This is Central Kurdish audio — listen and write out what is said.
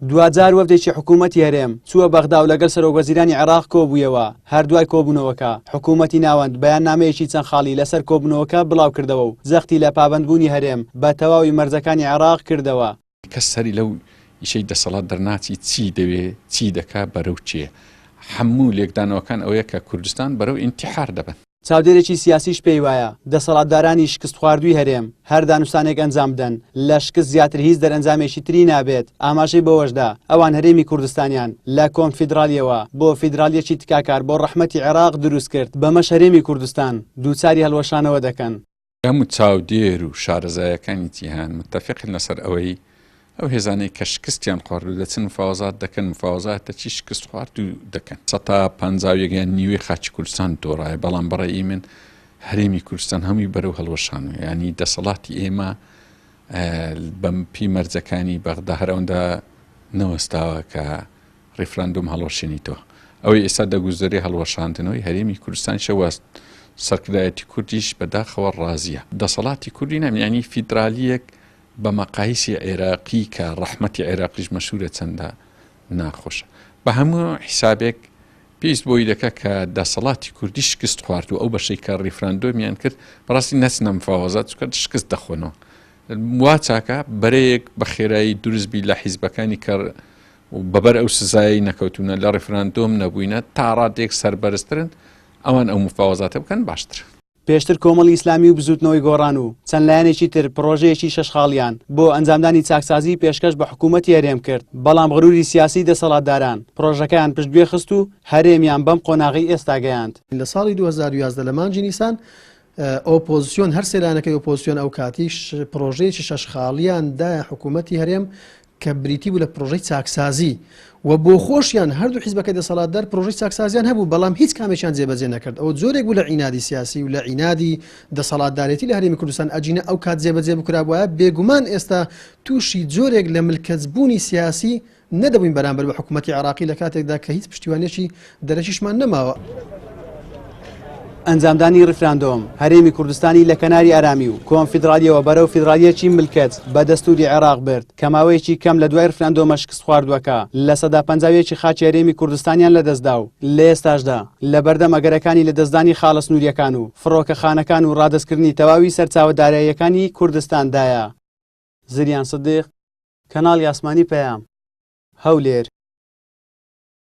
دوجار وەفدێکی حکوومەتی هەرێم چووە بەغدا و لەگەڵ سەرۆکوەزیرانی عێراق کۆبوویەوە. هەردوای کۆبوونەوەکە حکوومەتی ناوەند بەیاننامەیەکی چەند خاڵی لەسەر کۆبوونەوەکە بڵاو کردەوە و زەختی لە پابەندبوونی هەرێم بە تەواوی مەرجەکانی عێراق کردەوە. کەس سەری لەو ئیشەی دەسەڵات دەرناچی چی دەوێ چی دەکا بەرەو چیە. هەموو لێکدانەوەکان ئەوەیە کە کوردستان بەرەو ئینتیحار دەبن. چاودێرێکی سیاسیش پێی وایە دەسەڵاتدارانی شکست خواردووی هەرێم هەر دانوستانێک ئەنجام بدەن لە شکست زیاتر هیچ دەرئەنجامێکی تری نابێت. ئاماژەی بەوەشدا ئەوان هەرێمی کوردستانیان لە کۆنفیدرالیەوە بۆ فیدرالیەکی تکاکار بۆ ڕەحمەتی عێراق دروست کرد. بەمەش هەرێمی کوردستان دووچاری هەڵوەشانەوە دەکەن. هەموو چاودێر و شارەزایەکانی جیهان متفقن لەسەر ئەوەی ئەو هێزانەی کە شکستیان خوارد و دەچن مفاوەزات دەکەن مفاوەزاتە چی شکست خوارد و دەکەن. 150 نیوەی خاچی کوردستان دۆڕایە بەڵام بەڕێی من هەرێمی کوردستان هەمووی بەرەو هەڵوەشانوە. ینی دەسەڵاتی ئێمە بەم پی مەرجەکانی بەغدا هەر ئەوەندا نەوەستاوە کە ڕیفراندۆم هەڵوەشێنیتەوە. ئەوەی ئێستا دەگوزەری هەڵوەشاندنەوەی هەرێمی کوردستان شەوەست سەرکردایەتی کوردیش بەداخەوە ڕازیە. دەسەڵاتی کوردی نەمینانی فیدرالیەک بە مەقایسی عێراقی کە ڕەحمەتی عێراقیش مەشهورە چەندە ناخۆشە. بە هەموو حیسابێک پێویست بۆی دەکە کە دەسەڵاتی کوردی شکست خوارد و ئەو بەشەی کە ڕیفراندۆمیان کرد بەڕاستی نەچنە مفاوەزات چونکە شکست دەخۆنەوە. وا چاکە بەرەیەک بە خێرایی دروستبی لە حیزبەکانی کە بەبەر ئەو سزایی نەکەوتونە لە ڕیفراندۆم نەبووینە تا ڕادێک سەربەرزترن ئەوان ئەو مفاوەزاتە بکەن باشتر. پێشتر کۆمەڵی ئیسلامی و بزوتنەوەی گۆڕان و چەند لایەنێکی تر پرۆژەیەکی شەشخاڵیان بۆ ئەنجامدانی چاکسازی پێشکەش بە حکوومەتی هەرێم کرد. بەڵام غروری سیاسی دەسەڵاتداران پرۆژەکەیان پشتگوێ خست و هەرێمیان بەم قۆناغی ئێستا گەیاند. لە ساڵی 2011 لە مانجی نیسان ئۆپۆزیسیۆن هەر سێلانەکەی ئۆپۆزیسیۆن ئەو کاتیش پرۆژەیەکی شەشخاڵیان دایە حکوومەتی هەرێم کە بریتی بوو لە پرۆژەی چاکسازی و بۆ خۆشیان هەردوو حیزبەکەی دەسەڵاتدار پرۆژەی چاکسازیان هەبوو بەڵام هیچ کامێکیان جێبەجێ نەکرد. ئەو جۆرێک بوو لە عینادی سیاسی و لە عینادی دەسەڵاتدارێتی لە هەرێمی کوردستان ئەجینە ئەو کات جێبەجێ بکرابووە. بێگومان ئێستا تووشی جۆرێک لە ملکەتبوونی سیاسی نەدەبووین بەرامبەر بە حکوومەتی عێراقی لە کاتێکدا کە هیچ پشتیوانێکی دەرەکیشمان نەماوە. ئەنجامدانی ڕیفراندۆم هەرێمی کوردستانی لە کەناری ئارامی و کۆنفیدرالیەوە بەرەو فیدرالیەکی ملکەت بە دەستوری عێراق برد کە ماوەیەکی کەم لە دوای ڕیفراندۆمە شکست خواردووەکە لە سەدا 50 خاچی هەرێمی کوردستانیان لەدەستدا و لە ئێستاشدا لە بەردەم ئەگەرەکانی لە دەستدانی خاڵە سنووریەکان و فڕۆکەخانەکان و ڕادەستکردنی تەواوی سەرچاوەداراییەکانی کوردستاندایە. زریان سدیق، کەناڵی ئاسمانی پەیام، هەولێر.